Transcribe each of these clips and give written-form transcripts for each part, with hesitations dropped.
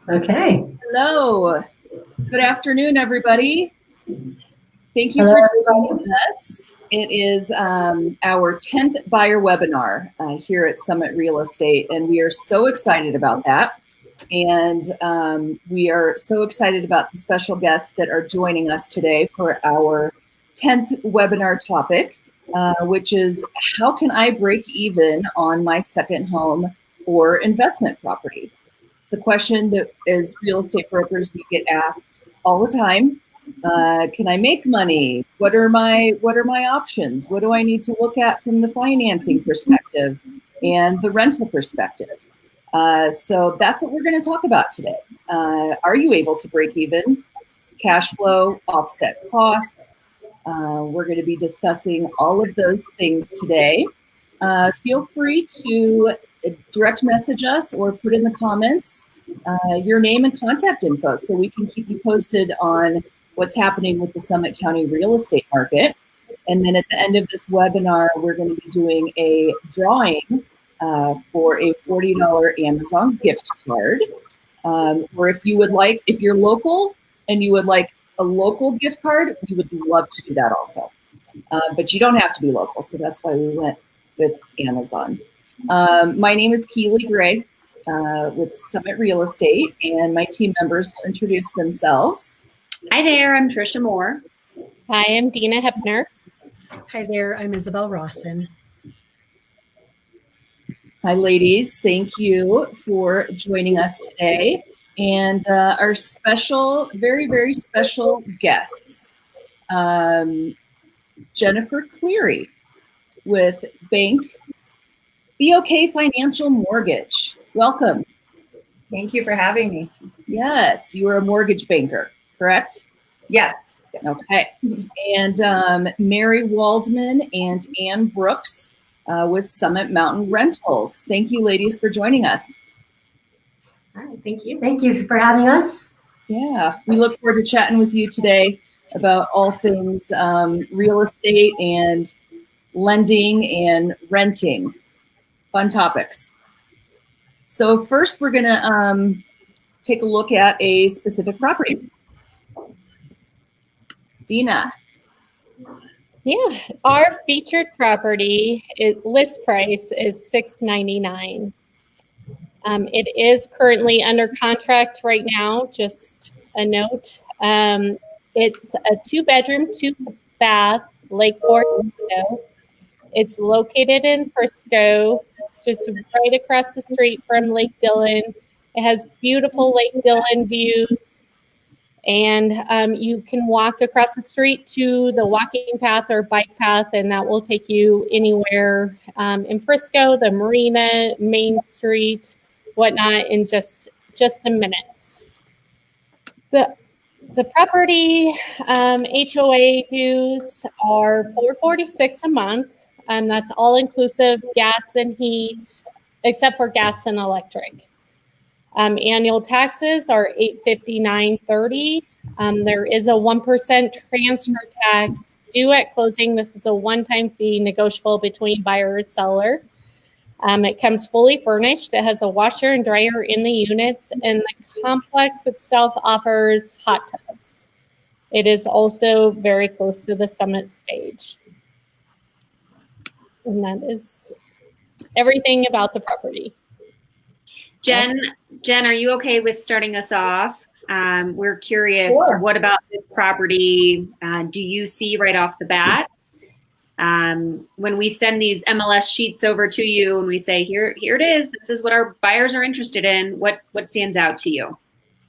Okay. Hello. Good afternoon, everybody. Thank you Hello, for everybody. joining us. It is our 10th buyer webinar here at Summit Real Estate, and we are so excited about that. And we are so excited about the special guests that are joining us today for our 10th webinar topic, which is how can I break even on my second home or investment property? It's a question that as real estate brokers we get asked all the time. Can I make money? What are my options? What do I need to look at from the financing perspective and the rental perspective? So that's what we're going to talk about today. Are you able to break even? Cash flow, offset costs. We're going to be discussing all of those things today. Feel free to direct message us or put in the comments your name and contact info so we can keep you posted on what's happening with the Summit County real estate market. And then at the end of this webinar, we're going to be doing a drawing for a $40 Amazon gift card. Or if you're local and you would like a local gift card, we would love to do that also. But you don't have to be local, so that's why we went with Amazon. My name is Keely Gray with Summit Real Estate, and my team members will introduce themselves. Hi there, I'm Trisha Moore. Hi, I'm Dina Hepner. Hi there, I'm Isabel Rawson. Hi, ladies. Thank you for joining us today. And our special, very, very special guests, Jennifer Cleary with Bank BOK Financial Mortgage. Welcome. Thank you for having me. Yes, you are a mortgage banker, correct? Yes. Okay. And Mary Waldman and Ann Brooks with Summit Mountain Rentals. Thank you, ladies, for joining us. All right, thank you. Thank you for having us. Yeah, we look forward to chatting with you today about all things real estate and lending and renting. Fun topics. So first, we're going to take a look at a specific property. Dina. Yeah, our featured property list price is $699. It is currently under contract right now. Just a note. It's a 2-bedroom, 2-bath Lake Forest condo. It's located in Frisco, just right across the street from Lake Dillon. It has beautiful Lake Dillon views. And you can walk across the street to the walking path or bike path, and that will take you anywhere in Frisco, the marina, Main Street, whatnot, in just a minute. The property HOA dues are $446 a month. That's all inclusive gas and heat, except for gas and electric. Annual taxes are $859.30. There is a 1% transfer tax due at closing. This is a one-time fee negotiable between buyer and seller. It comes fully furnished. It has a washer and dryer in the units, and the complex itself offers hot tubs. It is also very close to the Summit stage. And that is everything about the property. Jen, are you okay with starting us off? We're curious, Sure. What about this property do you see right off the bat? When we send these MLS sheets over to you and we say, here it is, this is what our buyers are interested in, what stands out to you?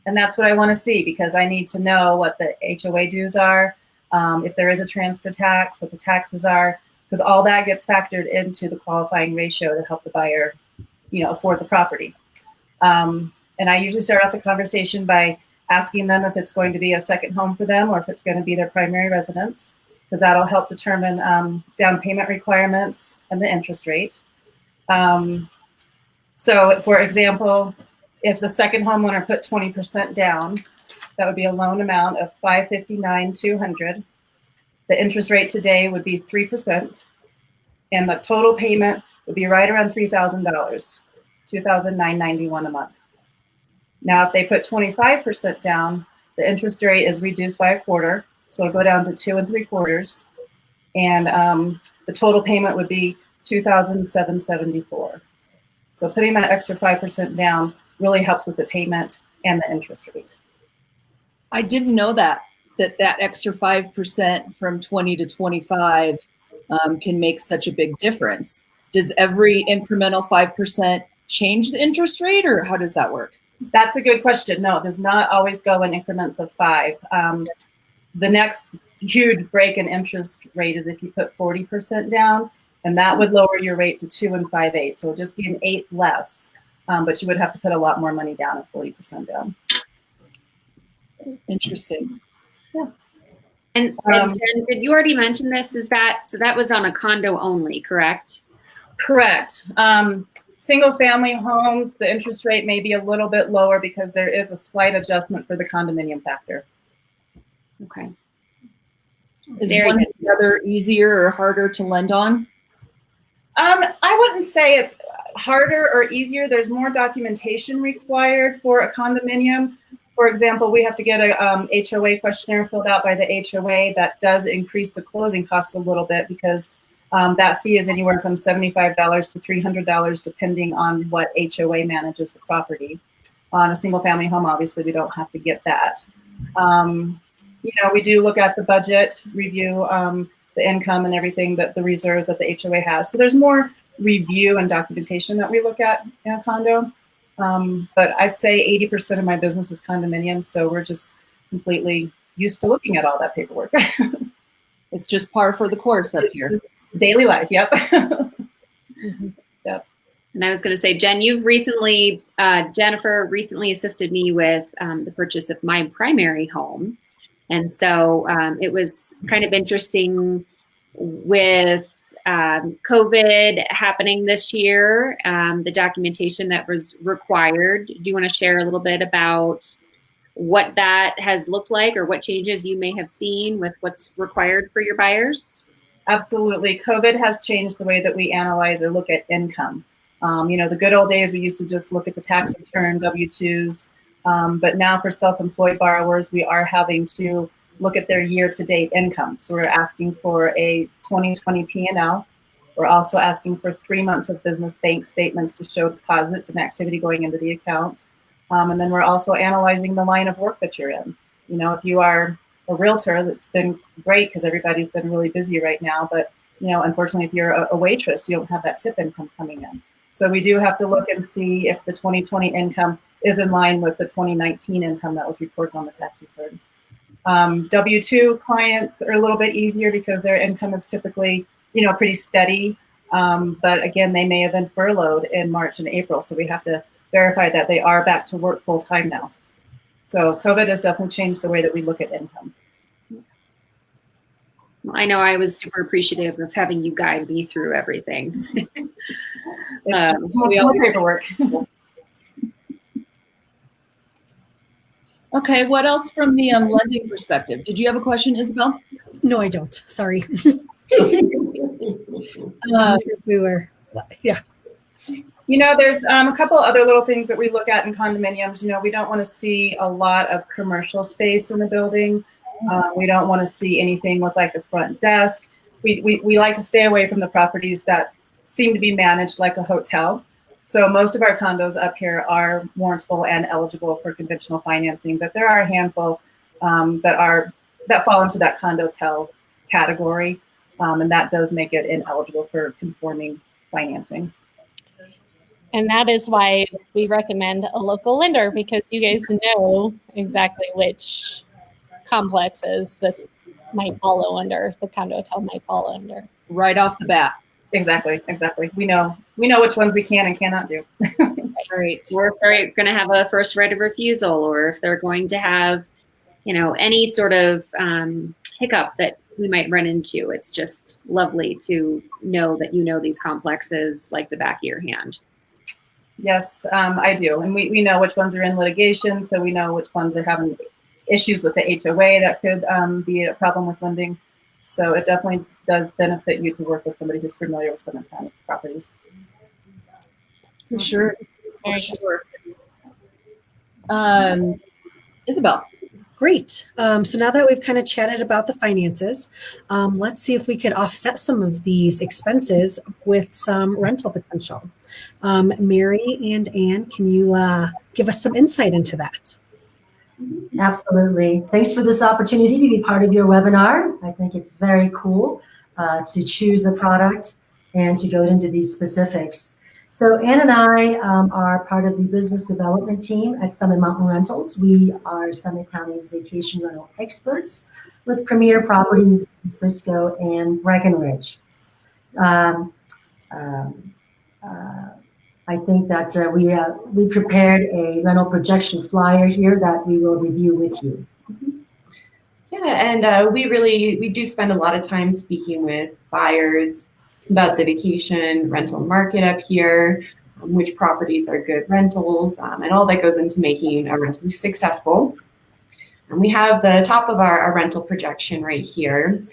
And that's what I want to see, because I need to know what the HOA dues are, if there is a transfer tax, what the taxes are, because all that gets factored into the qualifying ratio to help the buyer, afford the property. And I usually start off the conversation by asking them if it's going to be a second home for them or if it's going to be their primary residence, because that'll help determine down payment requirements and the interest rate. So, for example, if the second homeowner put 20% down, that would be a loan amount of $559,200. The interest rate today would be 3%, and the total payment would be right around $3,000, $2,991 a month. Now, if they put 25% down, the interest rate is reduced by a quarter. So it'll go down to 2 3/4. And the total payment would be $2,774. So putting that extra 5% down really helps with the payment and the interest rate. I didn't know that extra 5% from 20 to 25 can make such a big difference. Does every incremental 5% change the interest rate, or how does that work? That's a good question. No, it does not always go in increments of 5. The next huge break in interest rate is if you put 40% down, and that would lower your rate to 2 5/8. So it'll just be an 1/8 less, but you would have to put a lot more money down at 40% down. Interesting. Yeah. And Jen, did you already mention this? So that was on a condo only, correct? Correct. Single family homes, the interest rate may be a little bit lower because there is a slight adjustment for the condominium factor. Okay. Is one or the other easier or harder to lend on? I wouldn't say it's harder or easier. There's more documentation required for a condominium. For example, we have to get a HOA questionnaire filled out by the HOA. That does increase the closing costs a little bit because that fee is anywhere from $75 to $300 depending on what HOA manages the property. On a single family home, obviously, we don't have to get that. We do look at the budget, review the income and everything, that the reserves that the HOA has. So there's more review and documentation that we look at in a condo. But I'd say 80% of my business is condominiums, so we're just completely used to looking at all that paperwork. It's just par for the course up here. Just daily life, yep. Yep. And I was going to say, Jen, Jennifer recently assisted me with the purchase of my primary home. And so it was kind of interesting with COVID happening this year, the documentation that was required. Do you want to share a little bit about what that has looked like or what changes you may have seen with what's required for your buyers? Absolutely. COVID has changed the way that we analyze or look at income. The good old days, we used to just look at the tax return, W-2s. But now for self-employed borrowers, we are having to look at their year-to-date income. So we're asking for a 2020 P&L. We're also asking for 3 months of business bank statements to show deposits and activity going into the account. And then we're also analyzing the line of work that you're in. If you are a realtor, that's been great because everybody's been really busy right now. But, unfortunately, if you're a waitress, you don't have that tip income coming in. So we do have to look and see if the 2020 income is in line with the 2019 income that was reported on the tax returns. W-2 clients are a little bit easier because their income is typically, pretty steady. But again, they may have been furloughed in March and April. So we have to verify that they are back to work full time now. So COVID has definitely changed the way that we look at income. Well, I know I was super appreciative of having you guide me through everything. It's more paperwork. Okay, what else from the lending perspective? Did you have a question, Isabel? No, I don't. Sorry. Yeah. There's a couple other little things that we look at in condominiums. We don't want to see a lot of commercial space in the building. We don't want to see anything with like a front desk. We like to stay away from the properties that seem to be managed like a hotel. So most of our condos up here are warrantable and eligible for conventional financing, but there are a handful that fall into that condo-tel category, and that does make it ineligible for conforming financing. And that is why we recommend a local lender, because you guys know exactly which complexes this might follow under, the condo-tel might fall under. Right off the bat. Exactly. We know which ones we can and cannot do. Right. Or if they're going to have a first right of refusal, or if they're going to have, any sort of hiccup that we might run into. It's just lovely to know that these complexes like the back of your hand. Yes, I do. And we know which ones are in litigation, so we know which ones are having issues with the HOA that could be a problem with lending. So it definitely does benefit you to work with somebody who's familiar with some kind of properties. For sure. For sure. Isabel. Great. So now that we've kind of chatted about the finances, let's see if we could offset some of these expenses with some rental potential. Mary and Anne, can you give us some insight into that? Absolutely. Thanks for this opportunity to be part of your webinar. I think it's very cool to choose the product and to go into these specifics. So Ann and I are part of the business development team at Summit Mountain Rentals. We are Summit County's vacation rental experts with premier properties in Frisco and Breckenridge. I think that we prepared a rental projection flyer here that we will review with you. Yeah, and we do spend a lot of time speaking with buyers about the vacation rental market up here, which properties are good rentals, and all that goes into making a rental successful. And we have the top of our rental projection right here,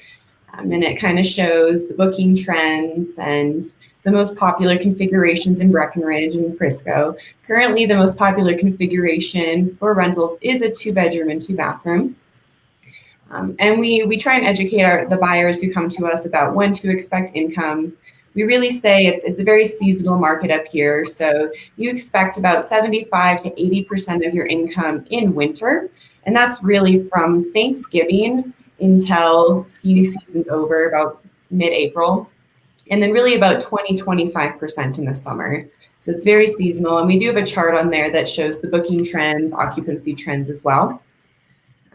and it kind of shows the booking trends and the most popular configurations in Breckenridge and Frisco. Currently, the most popular configuration for rentals is a 2-bedroom and 2-bathroom. And we try and educate the buyers who come to us about when to expect income. We really say it's a very seasonal market up here. So you expect about 75 to 80% of your income in winter. And that's really from Thanksgiving until ski season's over, about mid-April. And then really about 20-25% in the summer. So it's very seasonal. And we do have a chart on there that shows the booking trends, occupancy trends as well.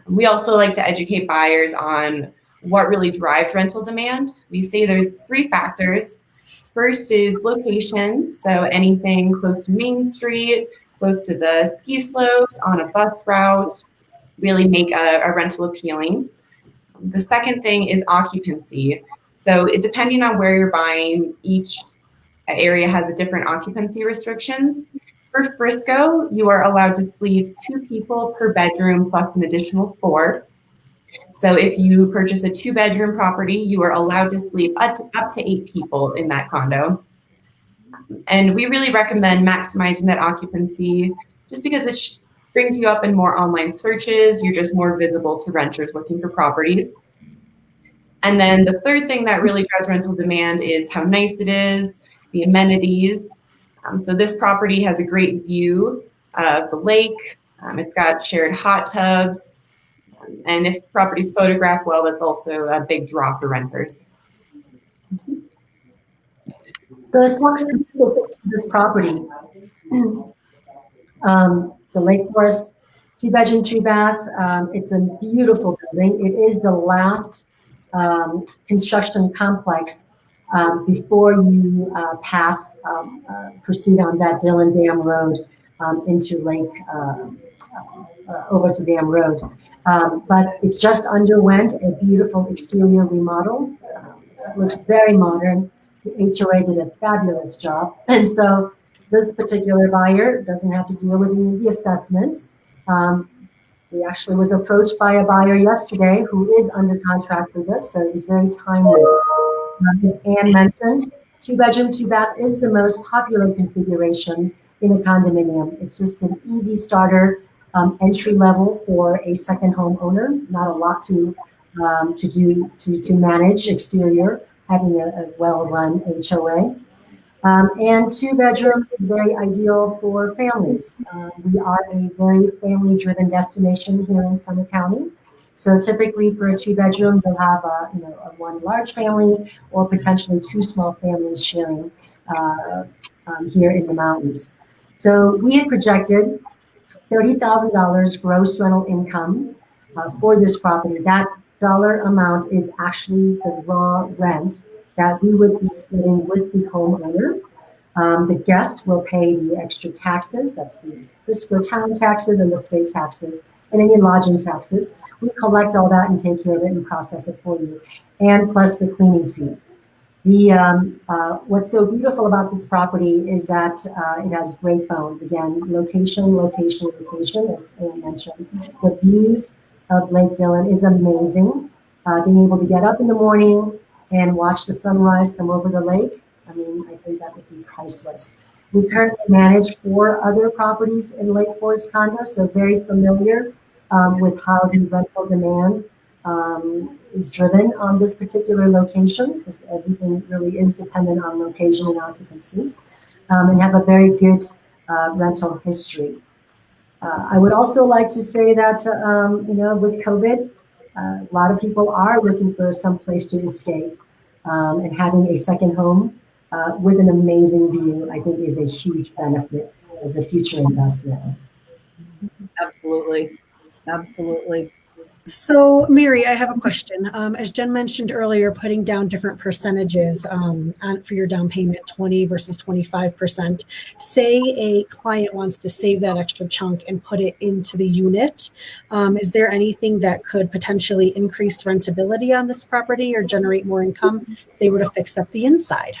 We also like to educate buyers on what really drives rental demand. We say there's 3 factors. First is location, so anything close to Main Street, close to the ski slopes, on a bus route, really make a rental appealing. The second thing is occupancy. So depending on where you're buying, each area has a different occupancy restrictions. For Frisco, you are allowed to sleep 2 people per bedroom plus an additional 4. So if you purchase a 2-bedroom property, you are allowed to sleep up to 8 people in that condo. And we really recommend maximizing that occupancy just because it brings you up in more online searches. You're just more visible to renters looking for properties. And then the third thing that really drives rental demand is how nice it is, the amenities. So this property has a great view of the lake. It's got shared hot tubs. And if property's photographed well, that's also a big draw for renters. So let's talk specific to this property. The Lake Forest 2-bedroom, 2-bath. It's a beautiful building. It is the last construction complex before you proceed on that Dillon Dam Road into Lake, over to Dam Road. But it just underwent a beautiful exterior remodel. It looks very modern. The HOA did a fabulous job. And so this particular buyer doesn't have to deal with any of the assessments. We actually was approached by a buyer yesterday who is under contract for this, so it was very timely. As Anne mentioned, 2-bedroom, 2-bath is the most popular configuration in a condominium. It's just an easy starter, entry level for a second home owner. Not a lot to manage exterior, having a well-run HOA. And 2-bedroom is very ideal for families. We are a very family-driven destination here in Summit County. So typically for a 2-bedroom, they'll have one large family or potentially 2 small families sharing here in the mountains. So we had projected $30,000 gross rental income for this property. That dollar amount is actually the raw rent that we would be splitting with the homeowner. The guest will pay the extra taxes, that's the Frisco town taxes and the state taxes, and any lodging taxes. We collect all that and take care of it and process it for you, and plus the cleaning fee. What's so beautiful about this property is that it has great bones. Again, location, location, location, as Anne mentioned. The views of Lake Dillon is amazing. Being able to get up in the morning and watch the sunrise come over the lake, I mean, I think that would be priceless. We currently manage 4 other properties in Lake Forest Condo, so very familiar with how the rental demand is driven on this particular location, because everything really is dependent on location and occupancy, and have a very good rental history. I would also like to say that, with COVID, a lot of people are looking for some place to escape, and having a second home with an amazing view, I think, is a huge benefit as a future investment. Absolutely. Absolutely. So, Mary, I have a question. As Jen mentioned earlier, putting down different percentages for your down payment, 20 versus 25%. Say a client wants to save that extra chunk and put it into the unit. Is there anything that could potentially increase rentability on this property or generate more income if they were to fix up the inside?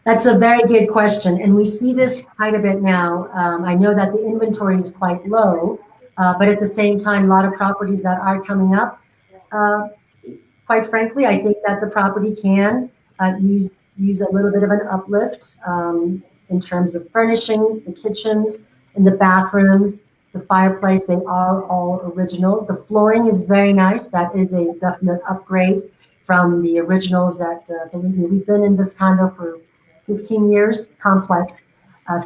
That's a very good question, and we see this quite a bit now. I know that the inventory is quite low, but at the same time, a lot of properties that are coming up, quite frankly, I think that the property can use a little bit of an uplift in terms of furnishings, the kitchens, and the bathrooms, the fireplace. They are all original. The flooring is very nice. That is a definite upgrade from the originals that, believe me, we've been in this condo for 15 years, complex.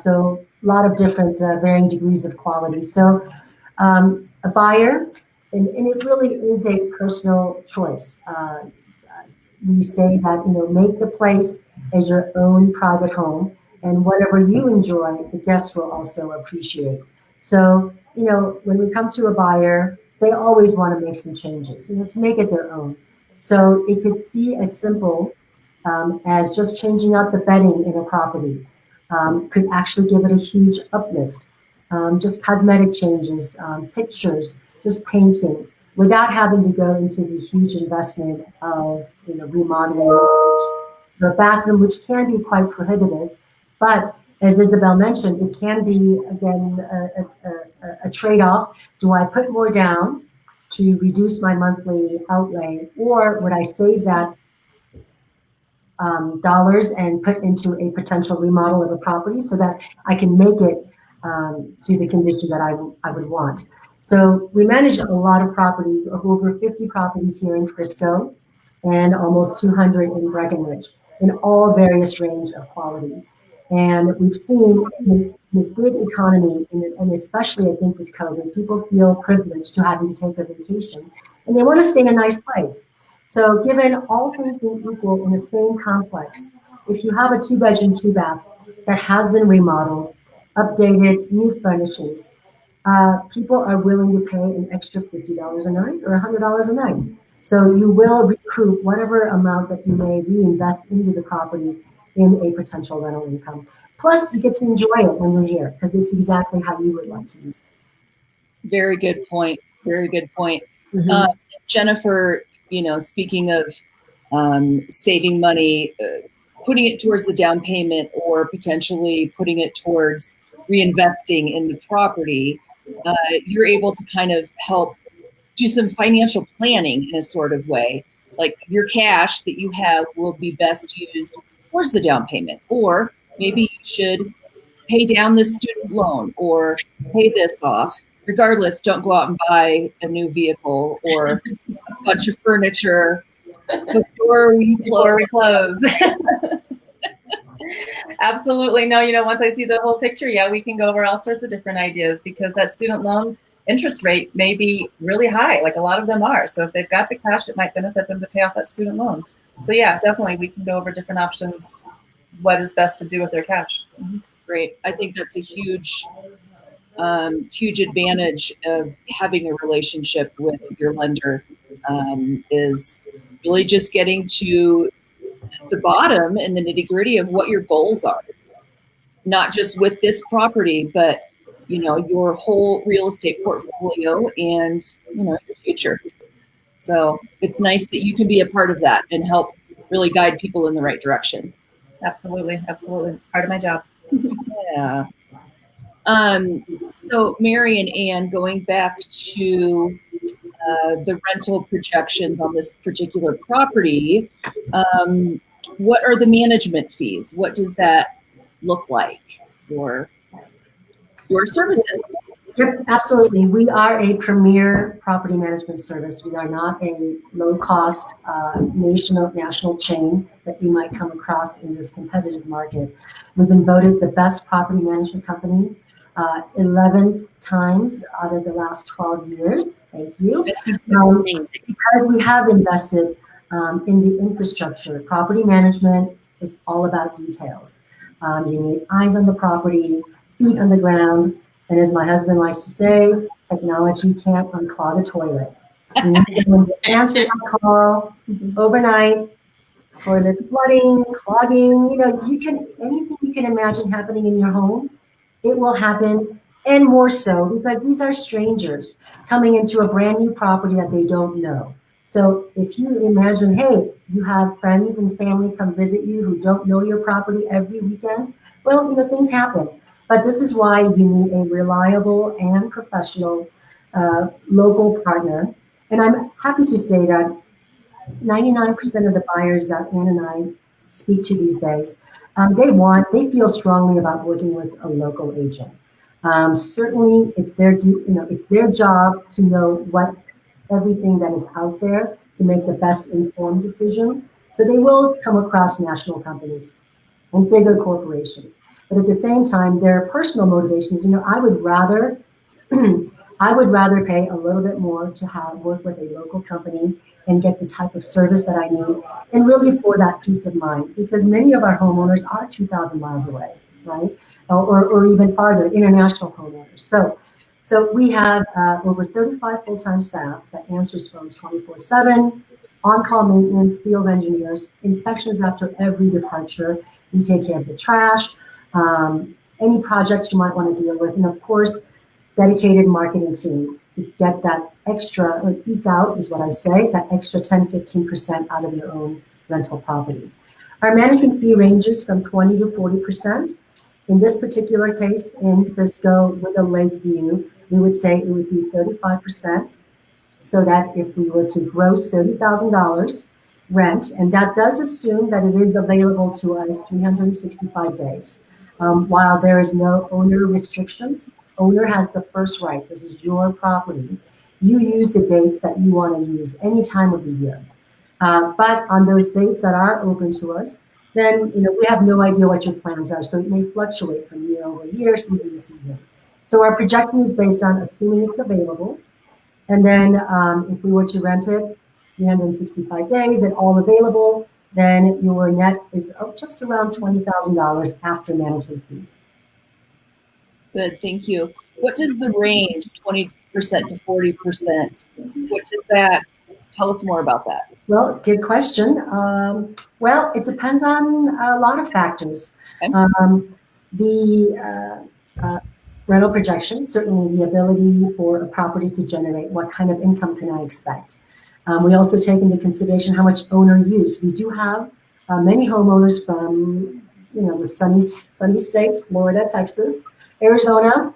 So a lot of different varying degrees of quality. So a buyer, and it really is a personal choice. We say that, make the place as your own private home, and whatever you enjoy, the guests will also appreciate. So, when we come to a buyer, they always want to make some changes, to make it their own. So it could be as simple as just changing out the bedding in a property, could actually give it a huge uplift. Just cosmetic changes, pictures, just painting, without having to go into the huge investment of remodeling the bathroom, which can be quite prohibitive. But as Isabel mentioned, it can be, again, a trade-off. Do I put more down to reduce my monthly outlay, or would I save that dollars and put into a potential remodel of a property so that I can make it to the condition that I would want? So we manage a lot of properties, over 50 properties here in Frisco, and almost 200 in Breckenridge, in all various range of quality. And we've seen in the good economy, and especially I think with COVID, people feel privileged to having to take a vacation, and they want to stay in a nice place. So given all things being equal in the same complex, if you have a 2-bedroom, 2-bath that has been remodeled, updated, new furnishings, people are willing to pay an extra $50 a night or $100 a night. So you will recoup whatever amount that you may reinvest into the property in a potential rental income. Plus, you get to enjoy it when you're here, because it's exactly how you would like to use it. Very good point. Very good point. Mm-hmm. Jennifer, speaking of saving money, putting it towards the down payment or potentially putting it towards reinvesting in the property, you're able to kind of help do some financial planning in a sort of way. Like your cash that you have will be best used towards the down payment, or maybe you should pay down this student loan or pay this off. Regardless, don't go out and buy a new vehicle or a bunch of furniture before we close. Absolutely. No, once I see the whole picture, we can go over all sorts of different ideas, because that student loan interest rate may be really high, like a lot of them are. So if they've got the cash, it might benefit them to pay off that student loan. So definitely we can go over different options, what is best to do with their cash. Mm-hmm. Great. I think that's a huge advantage of having a relationship with your lender, is really just getting to the bottom and the nitty-gritty of what your goals are, not just with this property, but your whole real estate portfolio and your future. So it's nice that you can be a part of that and help really guide people in the right direction. Absolutely. It's part of my job. Yeah. So Mary and Ann, going back to the rental projections on this particular property, what are the management fees? What does that look like for your services? Yep, absolutely. We are a premier property management service. We are not a low-cost national chain that you might come across in this competitive market. We've been voted the best property management company 11 times out of the last 12 years. Thank you. Because we have invested in the infrastructure. Property management is all about details. You need eyes on the property, feet on the ground, and as my husband likes to say, technology can't unclog a toilet. You need to answer a call overnight, toilet flooding, clogging, anything you can imagine happening in your home, it will happen, and more so because these are strangers coming into a brand new property that they don't know. So if you imagine, hey, you have friends and family come visit you who don't know your property every weekend, well, things happen. But this is why you need a reliable and professional local partner. And I'm happy to say that 99% of the buyers that Ann and I speak to these days, they feel strongly about working with a local agent. Certainly, it's their job to know what everything that is out there to make the best informed decision. So they will come across national companies and bigger corporations. But at the same time, their personal motivations, I would rather pay a little bit more to work with a local company and get the type of service that I need, and really for that peace of mind, because many of our homeowners are 2,000 miles away, right? Or even farther, international homeowners. So we have over 35 full-time staff that answers phones 24/7, on-call maintenance, field engineers, inspections after every departure. We take care of the trash, any projects you might want to deal with, and of course, dedicated marketing team to get that extra, or eke out is what I say, that extra 10-15% out of your own rental property. Our management fee ranges from 20 to 40%. In this particular case, in Frisco with a lake view, we would say it would be 35%, so that if we were to gross $30,000 rent, and that does assume that it is available to us 365 days. While there is no owner restrictions, owner has the first right. This is your property. You use the dates that you want to use any time of the year. But on those dates that are open to us, then we have no idea what your plans are. So it may fluctuate from year over year, season to season. So our projection is based on assuming it's available. And then if we were to rent it 365 days and all available, then your net is just around $20,000 after management fee. Good, thank you. What does the range, 20% to 40%, what does that, tell us more about that? Well, good question. Well, it depends on a lot of factors. Okay. The rental projection, certainly the ability for a property to generate, what kind of income can I expect? We also take into consideration how much owner use. We do have many homeowners from the sunny states, Florida, Texas, Arizona.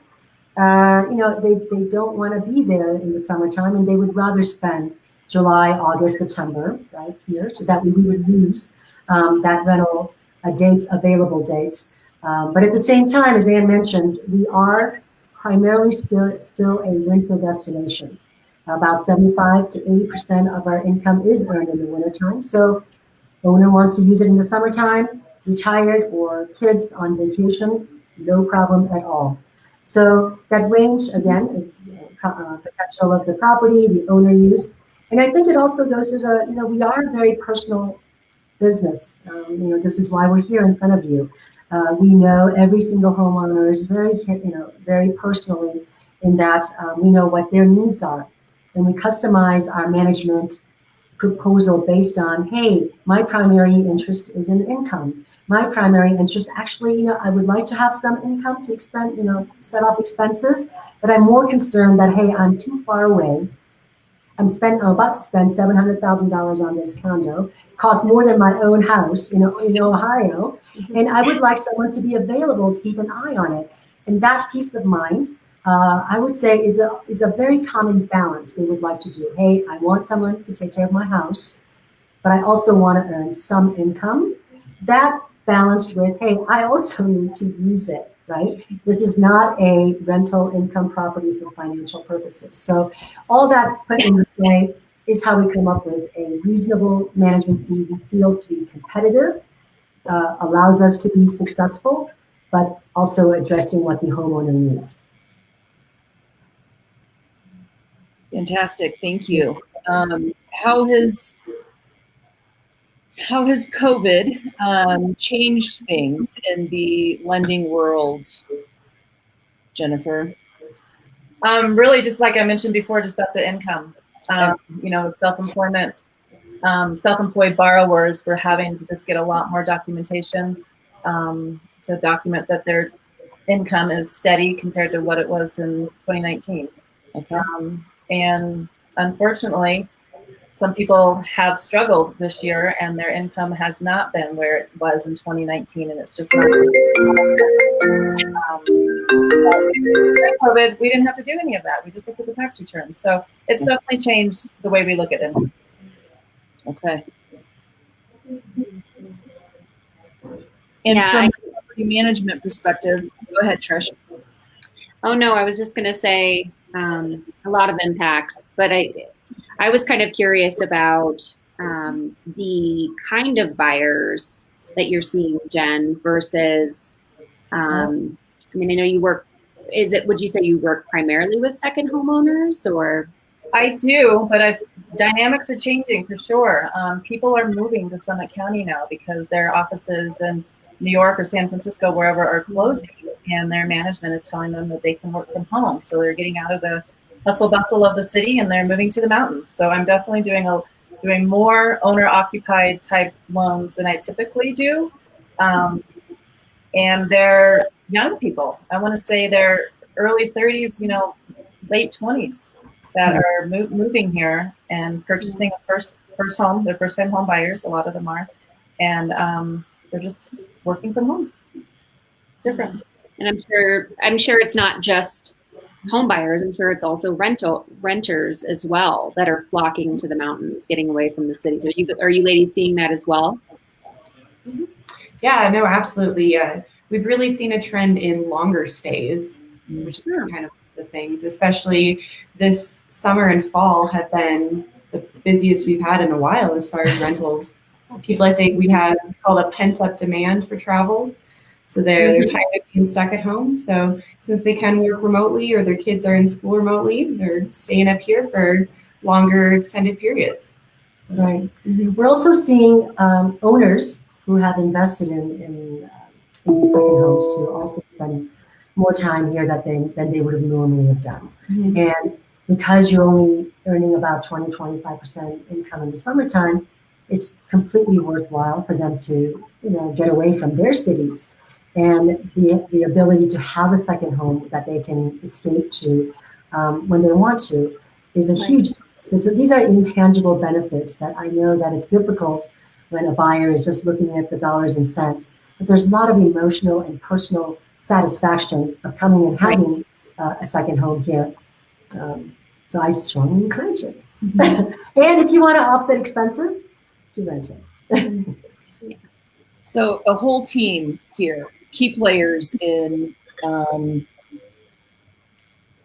They don't want to be there in the summertime, and they would rather spend July, August, September right here, so that we would use that rental available dates. But at the same time, as Ann mentioned, we are primarily still a winter destination. About 75 to 80% of our income is earned in the wintertime. So owner wants to use it in the summertime, retired or kids on vacation, no problem at all. So that range, again, is potential of the property, the owner use. And I think it also goes to, we are a very personal business. This is why we're here in front of you. We know every single homeowner is very personally in that we know what their needs are. And we customize our management proposal based on, hey, my primary interest is in income. My primary interest, actually, I would like to have some income to set off expenses, but I'm more concerned that, hey, I'm too far away. I'm about to spend $700,000 on this condo. It costs more than my own house in Ohio. And I would like someone to be available to keep an eye on it. And that peace of mind, I would say, is a very common balance they would like to do. Hey, I want someone to take care of my house, but I also want to earn some income. That balanced with, hey, I also need to use it, right? This is not a rental income property for financial purposes. So all that put into play is how we come up with a reasonable management fee we feel to be competitive, allows us to be successful, but also addressing what the homeowner needs. Fantastic, thank you. How has COVID changed things in the lending world, Jennifer? Really, just like I mentioned before, just about the income. Self-employment, self-employed borrowers were having to just get a lot more documentation to document that their income is steady compared to what it was in 2019. Okay. And unfortunately, some people have struggled this year and their income has not been where it was in 2019, and it's just not. COVID, we didn't have to do any of that. We just looked at the tax returns. So it's definitely changed the way we look at it. Okay. And from a property management perspective, go ahead, Trish. Oh no, I was just going to say a lot of impacts, but I was kind of curious about the kind of buyers that you're seeing, Jen, versus, I mean, I know you work, would you say you work primarily with second homeowners, or? I do, but dynamics are changing for sure. People are moving to Summit County now because their offices in New York or San Francisco, wherever, are closing, and their management is telling them that they can work from home. So they're getting out of the hustle bustle of the city and they're moving to the mountains. So I'm definitely doing more owner-occupied type loans than I typically do. And they're young people. I want to say they're early 30s, late 20s that are moving here and purchasing a first home. They're first-time home buyers. A lot of them are, and they're just working from home. It's different. And I'm sure it's not just home buyers. I'm sure it's also renters as well that are flocking to the mountains, getting away from the cities. Are you ladies seeing that as well? Yeah, no, absolutely. We've really seen a trend in longer stays, which is kind of the things, especially this summer and fall have been the busiest we've had in a while as far as rentals. People, I think we have called a pent-up demand for travel. So they're tired of being stuck at home. So since they can work remotely or their kids are in school remotely, they're staying up here for longer extended periods. Right. We're also seeing owners who have invested in these second homes to also spend more time here than they would have normally have done. And because you're only earning about 20-25% income in the summertime, it's completely worthwhile for them to get away from their cities. And the ability to have a second home that they can escape to when they want to is a huge. So these are intangible benefits that I know that it's difficult when a buyer is just looking at the dollars and cents. But there's a lot of emotional and personal satisfaction of coming and having a second home here. So I strongly encourage it. And if you want to offset expenses, to rent it. So a whole team here, key players in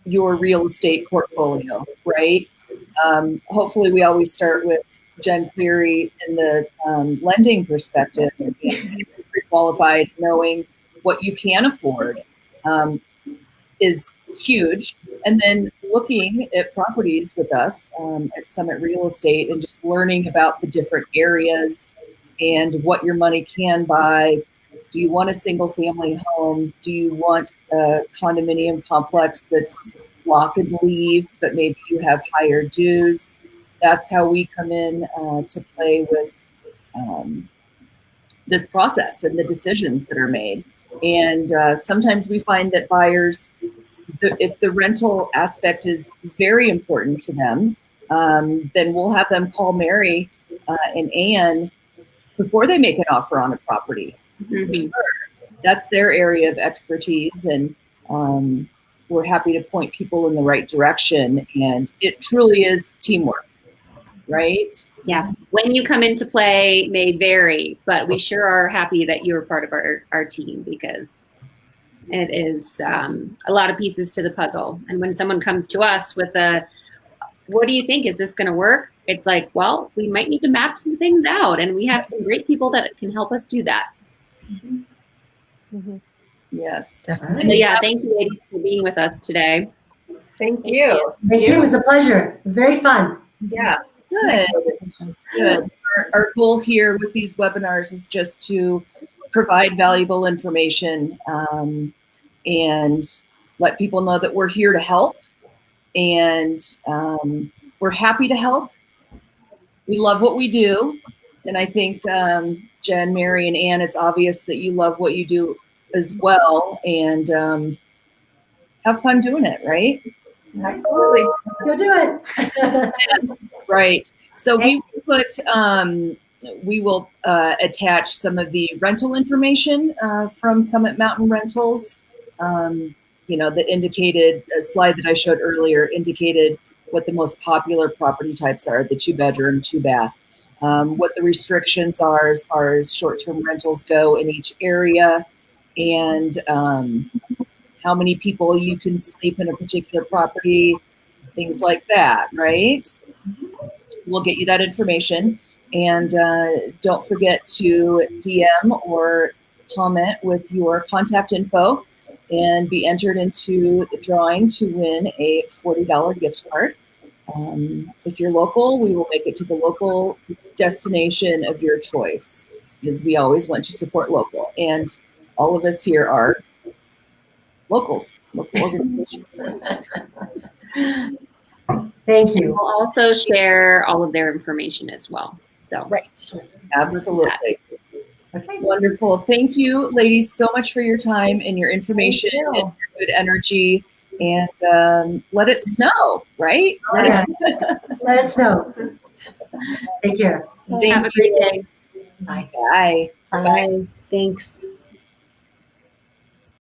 your real estate portfolio, right? Hopefully we always start with Jen Cleary in the lending perspective, and being pre-qualified, knowing what you can afford is huge. And then looking at properties with us at Summit Real Estate and just learning about the different areas and what your money can buy. Do you want a single family home? Do you want a condominium complex that's lock and leave, but maybe you have higher dues? That's how we come in to play with this process and the decisions that are made. And sometimes we find that buyers, if the rental aspect is very important to them, then we'll have them call Mary and Ann before they make an offer on a property. Sure. That's their area of expertise, and we're happy to point people in the right direction. And it truly is teamwork. right? Yeah. When you come into play may vary, but we sure are happy that you're part of our team, because it is a lot of pieces to the puzzle. And when someone comes to us with what do you think? Is this going to work? It's like, well, we might need to map some things out, and we have some great people that can help us do that. Mm-hmm. Yes. Definitely. So yeah, thank you, ladies, for being with us today. Thank you. Thank you. It was a pleasure. It was very fun. Yeah. Good. Good. Our goal here with these webinars is just to provide valuable information and let people know that we're here to help, and we're happy to help. We love what we do, and I think Jen, Mary, and Ann, it's obvious that you love what you do as well, and have fun doing it, right? Absolutely. Let's go do it. Yes, right. So we will attach some of the rental information from Summit Mountain Rentals. That indicated, a slide that I showed earlier indicated what the most popular property types are: the 2-bedroom, 2-bath. What the restrictions are as far as short-term rentals go in each area, and how many people you can sleep in a particular property, things like that, right? We'll get you that information. And don't forget to DM or comment with your contact info and be entered into the drawing to win a $40 gift card. If you're local, we will make it to the local destination of your choice, because we always want to support local. And all of us here are local organizations. Thank And you. we'll also share all of their information as well. So Right. Absolutely. Okay. Wonderful. Thank you, ladies, so much for your time and your information and your good energy. And let it snow, right? Let it snow. Take care. have a great day. Bye. Bye. Bye. Thanks.